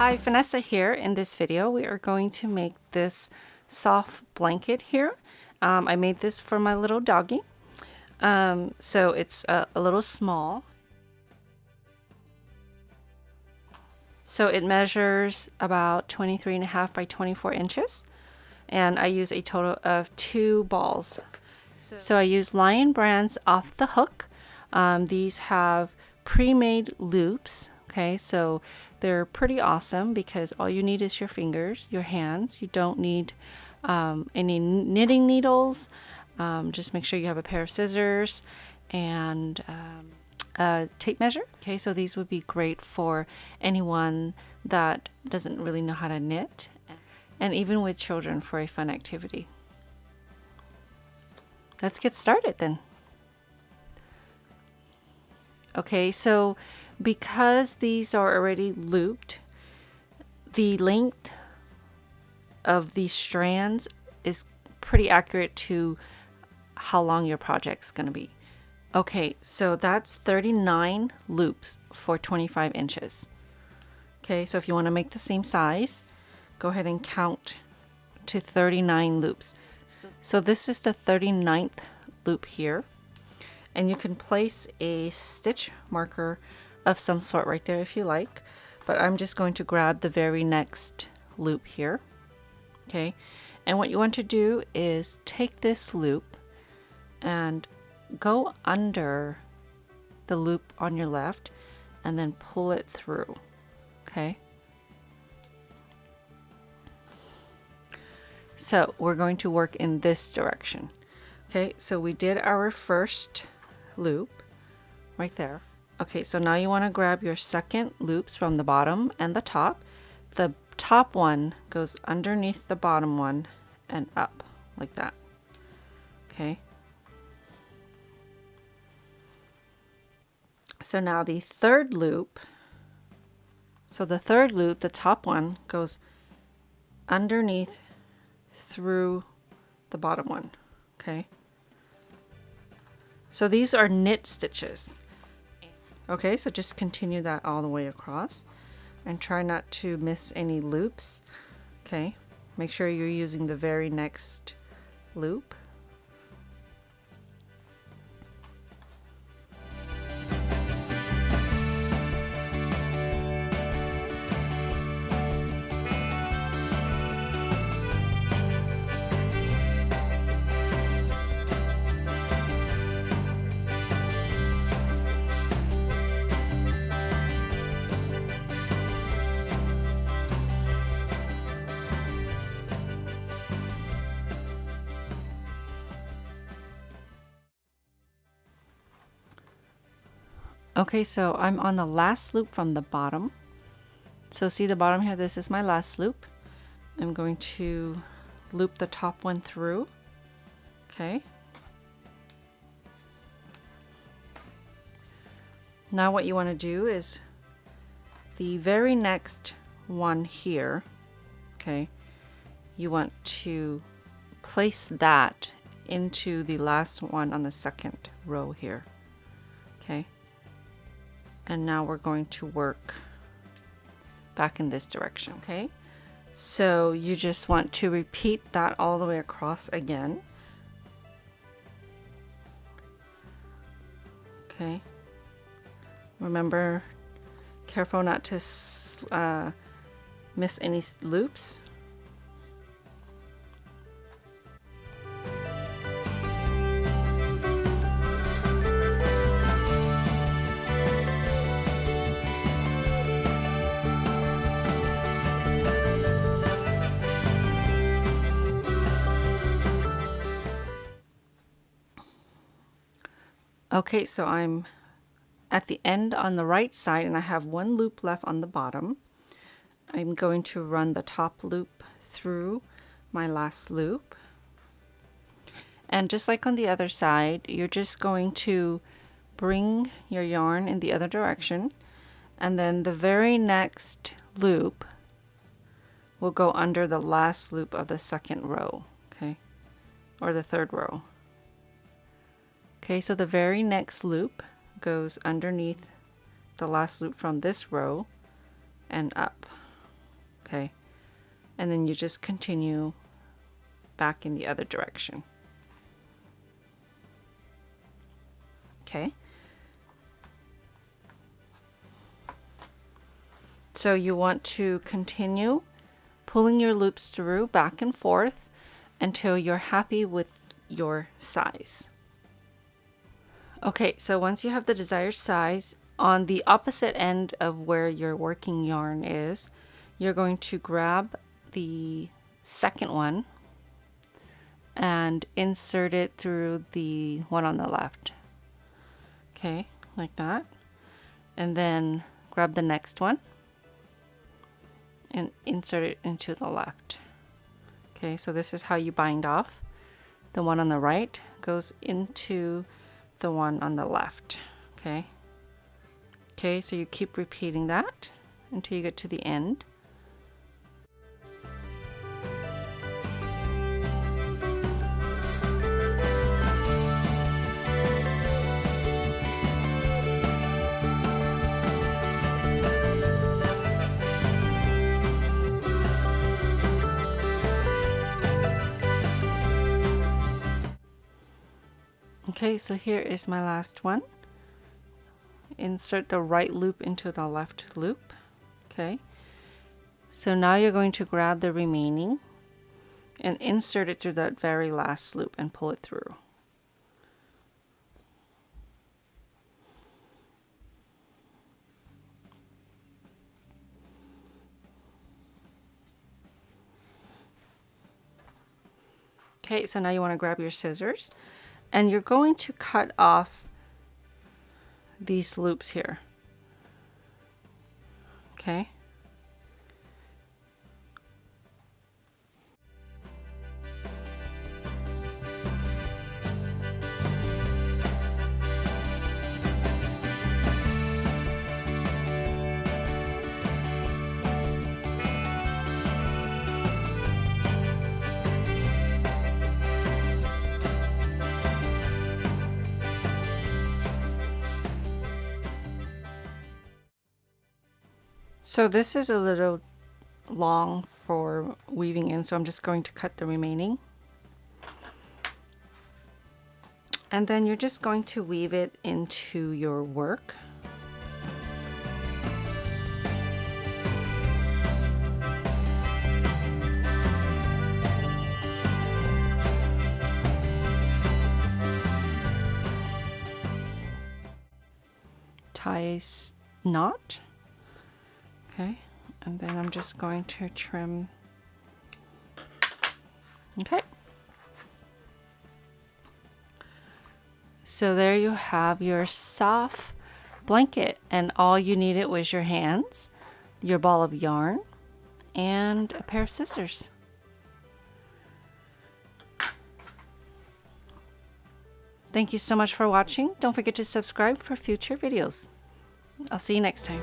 Hi, Vanessa here. In this video, we are going to make this soft blanket here. I made this for my little doggy. So it's a little small. So it measures about 23.5 by 24 inches. And I use a total of 2 balls. So I use Lion Brands off the hook. These have pre-made loops. Okay, so they're pretty awesome because all you need is your fingers, your hands. You don't need any knitting needles. Just make sure you have a pair of scissors and a tape measure. Okay, so these would be great for anyone that doesn't really know how to knit, and even with children for a fun activity. Let's get started then. Okay, so because these are already looped, the length of these strands is pretty accurate to how long your project's going to be. Okay, so that's 39 loops for 25 inches. Okay, so if you want to make the same size, go ahead and count to 39 loops. So this is the 39th loop here. And you can place a stitch marker of some sort right there if you like. But I'm just going to grab the very next loop here. Okay, and what you want to do is take this loop and go under the loop on your left and then pull it through. Okay. So we're going to work in this direction. Okay, so we did our first loop right there. Okay, so now you want to grab your second loops from the bottom and the top. The top one goes underneath the bottom one and up like that. Okay. So now the third loop, the top one goes underneath through the bottom one. Okay. So these are knit stitches. Okay, so just continue that all the way across and try not to miss any loops. Okay, make sure you're using the very next loop. Okay, so I'm on the last loop from the bottom. So see the bottom here, this is my last loop. I'm going to loop the top one through. Okay. Now what you want to do is the very next one here, okay, you want to place that into the last one on the second row here. Okay. And now we're going to work back in this direction. Okay, so you just want to repeat that all the way across again. Okay, remember, careful not to miss any loops. Okay, so I'm at the end on the right side and I have one loop left on the bottom. I'm going to run the top loop through my last loop. And just like on the other side, you're just going to bring your yarn in the other direction, and then the very next loop will go under the last loop of the second row, okay, or the third row. Okay, so the very next loop goes underneath the last loop from this row and up. Okay, and then you just continue back in the other direction. Okay, so you want to continue pulling your loops through back and forth until you're happy with your size. Okay, so once you have the desired size, on the opposite end of where your working yarn is, you're going to grab the second one and insert it through the one on the left. Okay, like that. And then grab the next one and insert it into the left. Okay, so this is how you bind off. The one on the right goes into the one on the left. Okay. Okay, so you keep repeating that until you get to the end. Okay, so here is my last one. Insert the right loop into the left loop. Okay, so now you're going to grab the remaining and insert it through that very last loop and pull it through. Okay, so now you want to grab your scissors and you're going to cut off these loops here. Okay. So this is a little long for weaving in, so I'm just going to cut the remaining. And then you're just going to weave it into your work. Tie knot. Okay, and then I'm just going to trim. Okay. So there you have your soft blanket, and all you needed was your hands, your ball of yarn, and a pair of scissors. Thank you so much for watching. Don't forget to subscribe for future videos. I'll see you next time.